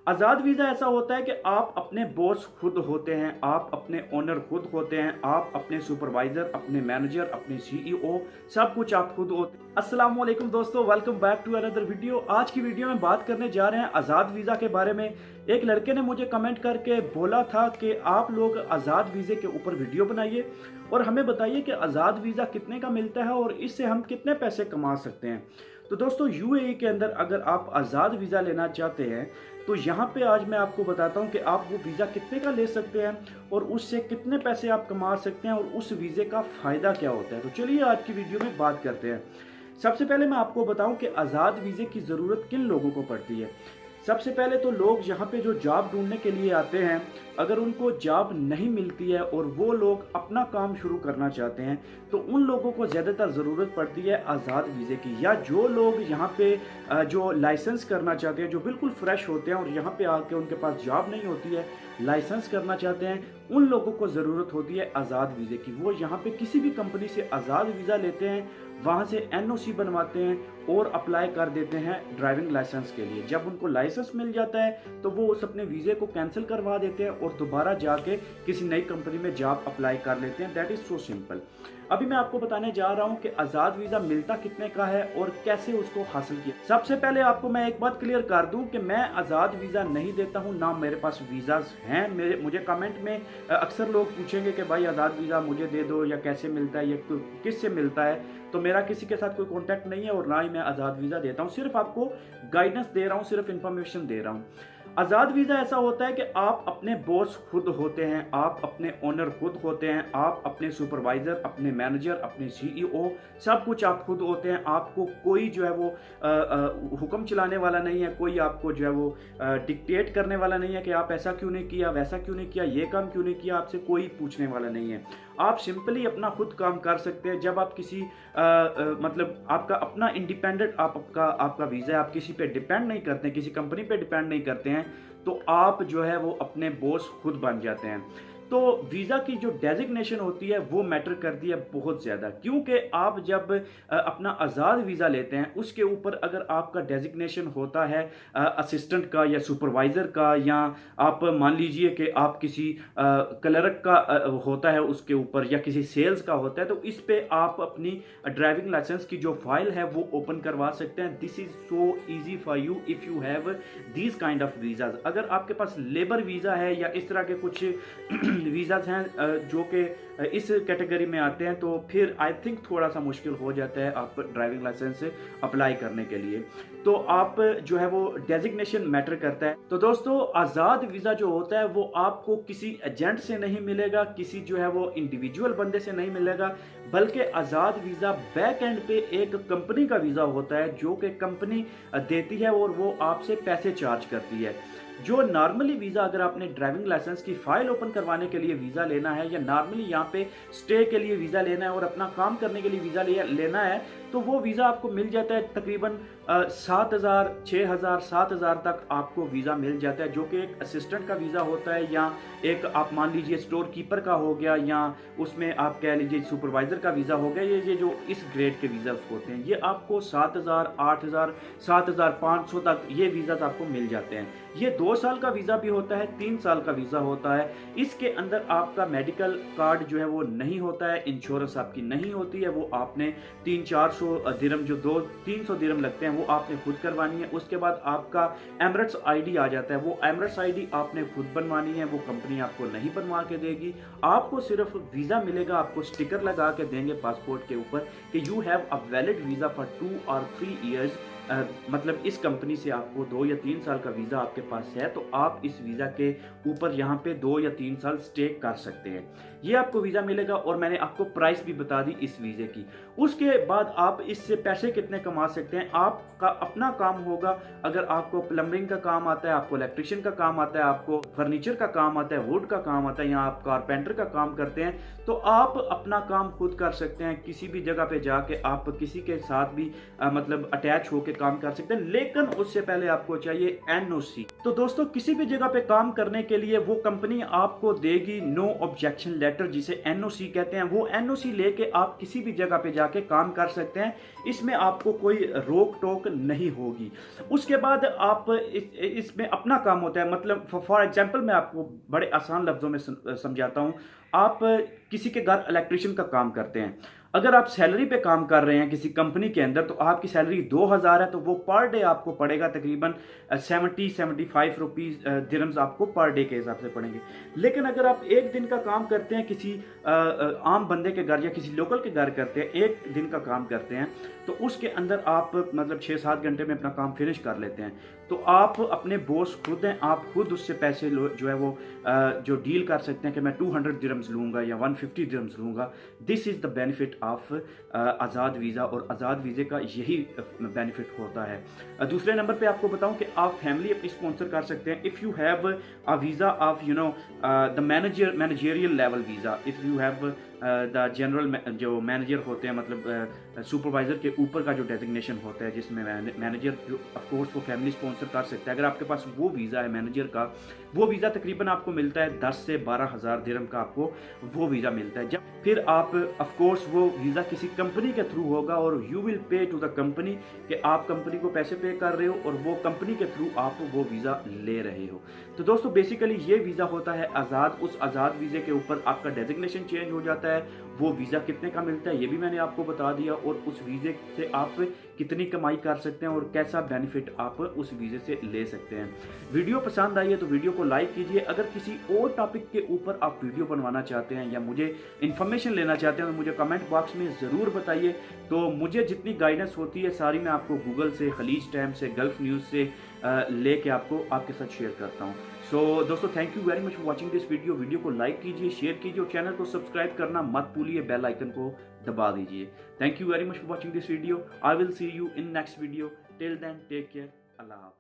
आज़ाद visa ऐसा होता है कि आप अपने बॉस खुद होते हैं, आप अपने ओनर खुद होते हैं, आप अपने सुपरवाइज़र, अपने मैनेजर, अपने सीईओ, सब कुछ आप खुद होते हैं। अस्सलाम वालेकुम दोस्तों, welcome back to another video. आज की वीडियो में बात करने जा रहे हैं आज़ाद वीज़ा के बारे में। एक लड़के ने मुझे कमेंट करके बोला था कि आप लोग आज़ाद वीज़े के ऊपर वीडियो बनाइए और हमें बताइए कि आज़ाद वीज़ा कितने का मिलता है और इससे हम कितने पैसे कमा सकते हैं। तो दोस्तों, यूएई के अंदर अगर आप आज़ाद वीज़ा लेना चाहते हैं तो यहाँ पे आज मैं आपको बताता हूँ कि आप वो वीज़ा कितने का ले सकते हैं और उससे कितने पैसे आप कमा सकते हैं और उस वीज़े का फ़ायदा क्या होता है। तो चलिए आज की वीडियो में बात करते हैं। सबसे पहले मैं आपको बताऊं कि आज़ाद वीज़े की ज़रूरत किन लोगों को पड़ती है। सबसे पहले तो लोग यहाँ पे जो जॉब ढूंढने के लिए आते हैं, अगर उनको जॉब नहीं मिलती है और वो लोग अपना काम शुरू करना चाहते हैं तो उन लोगों को ज़्यादातर ज़रूरत पड़ती है आज़ाद वीज़े की। या जो लोग यहाँ पे जो लाइसेंस करना चाहते हैं, जो बिल्कुल फ्रेश होते हैं और यहाँ पे आके उनके पास जॉब नहीं होती है, लाइसेंस करना चाहते हैं, उन लोगों को ज़रूरत होती है आज़ाद वीज़े की। वो यहाँ पे किसी भी कंपनी से आज़ाद वीज़ा लेते हैं, वहाँ से एनओसी बनवाते हैं और अप्लाई कर देते हैं ड्राइविंग लाइसेंस के लिए। जब उनको लाइसेंस मिल जाता है तो वो उस अपने वीज़े को कैंसिल करवा देते हैं और दोबारा जाके किसी नई कंपनी में जॉब अप्लाई कर लेते हैं। That is so simple. अभी मैं आपको बताने जा रहा हूं कि आज़ाद वीज़ा मिलता कितने का है और कैसे उसको हासिल किया। सबसे पहले आपको मैं एक बात क्लियर कर दूं कि मैं आज़ाद वीज़ा नहीं देता हूं, ना मेरे पास वीज़ाज हैं। मुझे कमेंट में अक्सर लोग पूछेंगे कि भाई आज़ाद वीज़ा मुझे दे दो, या कैसे मिलता है, या किस से मिलता है। तो मेरा किसी के साथ कोई कॉन्टैक्ट नहीं है और ना ही मैं आज़ाद वीज़ा देता हूँ। सिर्फ आपको गाइडेंस दे रहा हूँ, सिर्फ इन्फॉर्मेशन दे रहा हूँ। आज़ाद वीज़ा ऐसा होता है कि आप अपने बॉस खुद होते हैं, आप अपने ओनर खुद होते हैं, आप अपने सुपरवाइज़र, अपने मैनेजर, अपने सीईओ, सब कुछ आप खुद होते हैं। आपको कोई जो है वो हुक्म चलाने वाला नहीं है, कोई आपको जो है वो डिक्टेट करने वाला नहीं है कि आप ऐसा क्यों नहीं किया, वैसा क्यों नहीं किया, ये काम क्यों नहीं किया, आपसे कोई पूछने वाला नहीं है। आप सिंपली अपना खुद काम कर सकते हैं। जब आप किसी मतलब आपका अपना इंडिपेंडेंट आपका वीज़ा है, आप किसी पे डिपेंड नहीं करते हैं, किसी कंपनी पे डिपेंड नहीं करते हैं, तो आप जो है वो अपने बॉस खुद बन जाते हैं। तो वीज़ा की जो डेजिग्नेशन होती है वो मैटर करती है बहुत ज़्यादा, क्योंकि आप जब अपना आज़ाद वीज़ा लेते हैं उसके ऊपर अगर आपका डेजिग्नेशन होता है असिस्टेंट का या सुपरवाइज़र का, या आप मान लीजिए कि आप किसी क्लर्क का होता है उसके ऊपर, या किसी सेल्स का होता है, तो इस पे आप अपनी ड्राइविंग लाइसेंस की जो फाइल है वो ओपन करवा सकते हैं। This is so easy for you if you have these kind of visas. अगर आपके पास लेबर वीज़ा है या इस तरह के कुछ वीज़ाज हैं जो कि इस कैटेगरी में आते हैं, तो फिर आई थिंक थोड़ा सा मुश्किल हो जाता है आप ड्राइविंग लाइसेंस अप्लाई करने के लिए। तो आप जो है वो डेजिग्नेशन मैटर करता है। तो दोस्तों, आज़ाद वीज़ा जो होता है वो आपको किसी एजेंट से नहीं मिलेगा, किसी जो है वो इंडिविजुअल बंदे से नहीं मिलेगा, बल्कि आज़ाद वीज़ा बैक एंड पे एक कंपनी का वीज़ा होता है जो कि कंपनी देती है और वो आपसे पैसे चार्ज करती है। जो नॉर्मली वीज़ा, अगर आपने ड्राइविंग लाइसेंस की फ़ाइल ओपन करवाने के लिए वीज़ा लेना है, या नॉर्मली यहाँ पे स्टे के लिए वीज़ा लेना है और अपना काम करने के लिए वीज़ा लेना है, तो वो वीज़ा आपको मिल जाता है तकरीबन 7,000, 6,000, 7,000 तक आपको वीज़ा मिल जाता है, जो कि एक असिस्टेंट का वीज़ा होता है, या एक आप मान लीजिए स्टोर कीपर का हो गया, या उसमें आप कह लीजिए सुपरवाइज़र का वीज़ा हो गया। ये जो इस ग्रेड के वीज़ा होते हैं ये आपको 7,000, 8,000, 7,500 तक ये वीज़ाज आपको मिल जाते हैं। ये 2 साल का वीज़ा भी होता है, 3 साल का वीज़ा होता है। इसके अंदर आपका मेडिकल कार्ड जो है वो नहीं होता है, इंश्योरेंस आपकी नहीं होती है, वो आपने 300-400 दिरहम, जो 200-300 दिरहम लगते हैं, वो आपने खुद करवानी है। उसके बाद आपका एमरेट्स आईडी आ जाता है, वो एमरेट्स आईडी आपने खुद बनवानी है, वो कंपनी आपको नहीं बनवा के देगी। आपको सिर्फ वीज़ा मिलेगा, आपको स्टिकर लगा के देंगे पासपोर्ट के ऊपर कि you have a valid visa for 2 और 3 ईयर्स। मतलब इस कंपनी से आपको 2 या 3 साल का वीज़ा आपके पास है, तो आप इस वीज़ा के ऊपर यहाँ पे 2 या 3 साल स्टे कर सकते हैं। ये आपको वीज़ा मिलेगा और मैंने आपको प्राइस भी बता दी इस वीज़े की। उसके बाद आप इससे पैसे कितने कमा सकते हैं। आपका अपना काम होगा, अगर आपको प्लम्बिंग का काम आता है, आपको इलेक्ट्रिशियन का काम आता है, आपको फर्नीचर का काम आता है, वुड का काम आता है, या आप कारपेंटर का काम करते हैं, तो आप अपना काम खुद कर सकते हैं। किसी भी जगह पे जाके आप किसी के साथ भी मतलब अटैच होकर काम कर सकते हैं, लेकिन उससे पहले आपको चाहिए एनओसी। तो दोस्तों किसी भी जगह पे काम करने के लिए वो कंपनी आपको देगी नो ऑब्जेक्शन लेटर, जिसे एनओसी कहते हैं। वो एनओसी लेके आप किसी भी जगह पे जाके काम कर सकते हैं, इसमें आपको कोई रोक टोक नहीं होगी। उसके बाद आप इसमें अपना काम होता है, मतलब फॉर एग्जांपल मैं आपको बड़े आसान लफ्जों में समझाता हूं। आप किसी के घर इलेक्ट्रिशियन का काम करते हैं, अगर आप सैलरी पे काम कर रहे हैं किसी कंपनी के अंदर, तो आपकी सैलरी 2000 है, तो वो पर डे आपको पड़ेगा तकरीबन 75 रुपीज दिरहम्स आपको पर डे के हिसाब से पड़ेंगे। लेकिन अगर आप एक दिन का काम करते हैं किसी आम बंदे के घर या किसी लोकल के घर करते हैं, एक दिन का काम करते हैं, तो उसके अंदर आप मतलब 6-7 घंटे में अपना काम फिनिश कर लेते हैं। तो आप अपने बॉस खुद हैं, आप खुद उससे पैसे जो है वो जो डील कर सकते हैं कि मैं 200 दिरहम्स लूंगा या 150 दिरहम्स लूंगा। This is the benefit of Azad visa, और आज़ाद वीज़े का यही बेनिफिट होता है। दूसरे नंबर पे आपको बताऊं कि आप फैमिली अपनी स्पॉन्सर कर सकते हैं if you have a visa of the managerial level visa. If you have the general जो मैनेजर होते हैं, मतलब सुपरवाइज़र के ऊपर का जो डेजिग्नेशन होता है, जिसमें मैनेजर ऑफ कोर्स वो फैमिली स्पॉन्सर कर सकता है। अगर आपके पास वो वीज़ा है मैनेजर का, वो वीज़ा तकरीबन आपको मिलता है 10 से 12 हज़ार दिरहम का, आपको वो वीज़ा मिलता है। जब फिर आप ऑफ कोर्स वो वीज़ा किसी कंपनी के थ्रू होगा, और you will pay to the company, कि आप कंपनी को पैसे पे कर रहे हो और वो कंपनी के थ्रू आप वो वीज़ा ले रहे हो। तो दोस्तों बेसिकली ये वीज़ा होता है आज़ाद। उस आज़ाद वीज़े के ऊपर आपका डेजिग्नेशन चेंज हो जाता है, वो वीज़ा कितने का मिलता है ये भी मैंने आपको बता दिया, और उस वीज़े से आप कितनी कमाई कर सकते हैं और कैसा बेनिफिट आप उस वीज़े से ले सकते हैं। वीडियो पसंद आई है तो वीडियो को लाइक कीजिए। अगर किसी और टॉपिक के ऊपर आप वीडियो बनवाना चाहते हैं या मुझे इन्फॉर्मेशन लेना चाहते हैं तो मुझे कमेंट बॉक्स में ज़रूर बताइए। तो मुझे जितनी गाइडेंस होती है सारी मैं आपको गूगल से, खलीज टाइम से, गल्फ न्यूज़ से लेके आपके साथ शेयर करता हूँ। सो दोस्तों thank you very much for watching this video. Video को लाइक कीजिए, शेयर कीजिए और चैनल को सब्सक्राइब करना मत भूलिए, बेल आइकन को दबा दीजिए। Thank you very much for watching this video. I will see you in next video. Till then take care. अल्लाह हाफ़िज़।